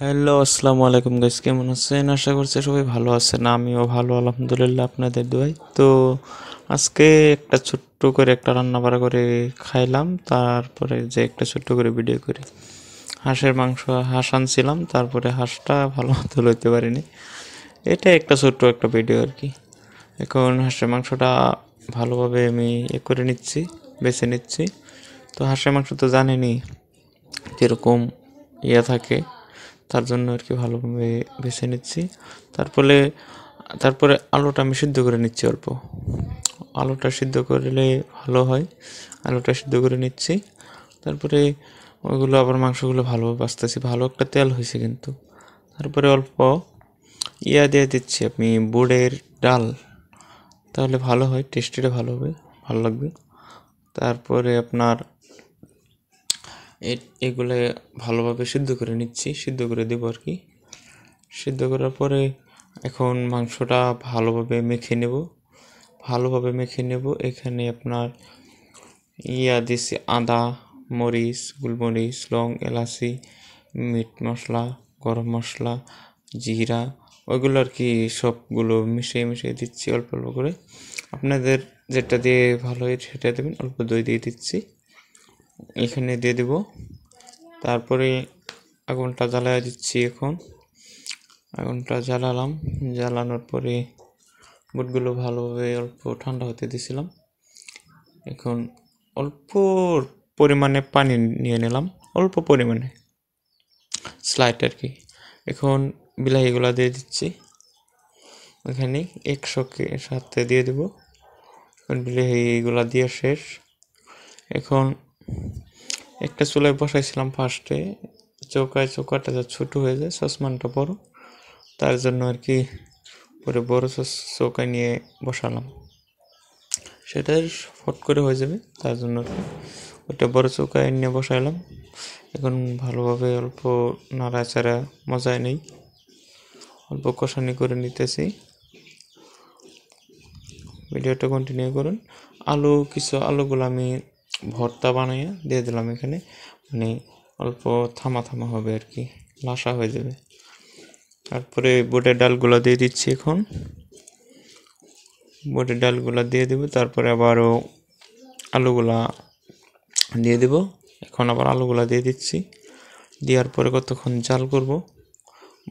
Hello, আসসালামু আলাইকুম guys, কেমন আছেন? আশা করছি সবাই ভালো আছেন। আমিও ভালো, আলহামদুলিল্লাহ, আপনাদের দোয়ায়। তো আজকে একটা ছোট্ট করে একটা রান্না বাড়া করে খাইলাম, তারপরে যে একটা ছোট্ট করে ভিডিও করি। হাঁসের মাংস, হাঁস আনছিলাম, তারপরে হাঁসটা ভালো মতো লইতে পারিনি। এটা একটা ছোট্ট একটা ভিডিও আর কি। এখন হাঁসের মাংসটা ভালোভাবে আমি করে নিচ্ছি, বেছে নিচ্ছি। তো হাঁসের মাংস তো জানেনই যেরকম থাকে, তার জন্য আর কি ভালোভাবে বেছে নিচ্ছি। তারপরে তারপরে আলুটা আমি সিদ্ধ করে নিচ্ছি অল্প। আলুটা সিদ্ধ করলে ভালো হয়, আলুটা সিদ্ধ করে নিচ্ছি। তারপরে ওইগুলো আবার মাংসগুলো ভালোভাবে বাছতেছি, ভালো একটা তেল হয়েছে কিন্তু। তারপরে অল্প দিয়ে দিচ্ছি আপনি বুটের ডাল, তাহলে ভালো হয়, টেস্টিটা ভালো হবে, ভালো লাগবে। তারপরে আপনার এগুলো ভালোভাবে সিদ্ধ করে নিচ্ছি, সিদ্ধ করে দেবো আর কি। সিদ্ধ করার পরে এখন মাংসটা ভালোভাবে মেখে নেব। এখানে আপনার দিছি আদা, মরিচ, গোলমরিচ, লং, এলাচি, মিট মশলা, গরম মশলা, জিরা, ওইগুলো আর কি সবগুলো মিশিয়ে দিচ্ছি অল্প অল্প করে। আপনাদের যেটা দিয়ে ভালো হয় সেটা দেবেন। অল্প দই দিয়ে দিচ্ছি, এখানে দিয়ে দেব। তারপরে আগুনটা জ্বালায় দিচ্ছি। এখন আগুনটা জ্বালানোর পরে বুটগুলো ভালোভাবে অল্প ঠান্ডা হতে দিয়েছিলাম। এখন অল্প পরিমাণে পানি নিয়ে নিলাম, অল্প পরিমাণে স্লাইড আর কি। এখন বিলাহিগুলো দিয়ে দিচ্ছি, ওখানে সাথে দিয়ে দেবো। এখন বিলাহিগুলো দিয়ে শেষ। এখন একটা চুলায় বসাইছিলাম ফার্স্টে, চৌকাটা যা ছোটো হয়ে যায়, সসমানটা বড়, তার জন্য আর কি পরে বড় চৌকায় নিয়ে বসালাম, সেটাই ফট করে হয়ে যাবে, তার জন্য ওইটা বড় চৌকায় নিয়ে বসাইলাম। এখন ভালোভাবে অল্প নাড়াচাড়া মজায় নেই, অল্প কষানি করে নিতেছি। ভিডিওটা কন্টিনিউ করুন। আলুগুলো আমি ভর্তা বানিয়ে দিয়ে দিলাম এখানে, মানে অল্প থামা হবে আর কি, লাসা হয়ে যাবে। তারপরে বুটের ডালগুলো দিয়ে দিচ্ছি। এখন বুটের ডালগুলো দিয়ে দেবো, তারপরে আবারও আলুগুলা দিয়ে দেব। এখন আবার আলুগুলা দিয়ে দিচ্ছি, দেওয়ার পরে কতক্ষণ জাল করব,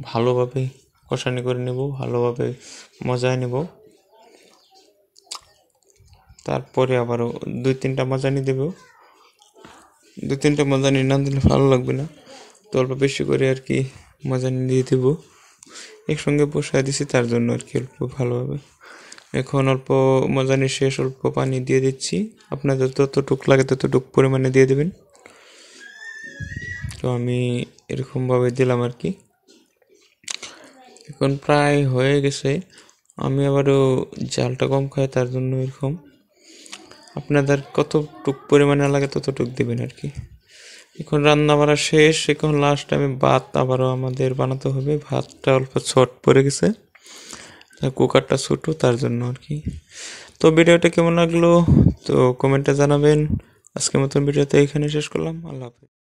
ভালোভাবে কষানি করে নেব, ভালোভাবে মজায় নেব। তারপরে আবারও 2-3টা মজানি দেব। 2-3টা মজানি না দিলে ভালো লাগবে না, তো অল্প বেশি করে আর কি মজানি দিয়ে দেব। একসঙ্গে বসায় দিছি, তার জন্য আর কি অল্প ভালোভাবে। এখন অল্প মজানি শেষ, অল্প পানি দিয়ে দিচ্ছি। আপনাদের যতটুক লাগে ততটুক পরিমাণে দিয়ে দেবেন। তো আমি এরকমভাবে দিলাম আর কি। এখন প্রায় হয়ে গেছে। আমি আবারও জালটা কম খাই, তার জন্য এরকম। আপনাদের কতটুক পরিমাণে লাগে ততটুক দেবেন আর কি। এখন রান্না বাড়া শেষ। এখন লাস্ট আমি ভাত আবারও আমাদের বানাতে হবে। ভাতটা অল্প ছট পড়ে গেছে, কুকারটা ছোটো, তার জন্য আর কি। তো ভিডিওটা কেমন লাগলো তো কমেন্টে জানাবেন। আজকের মতন ভিডিওতে এখানে শেষ করলাম। আল্লাহ হাফেজ।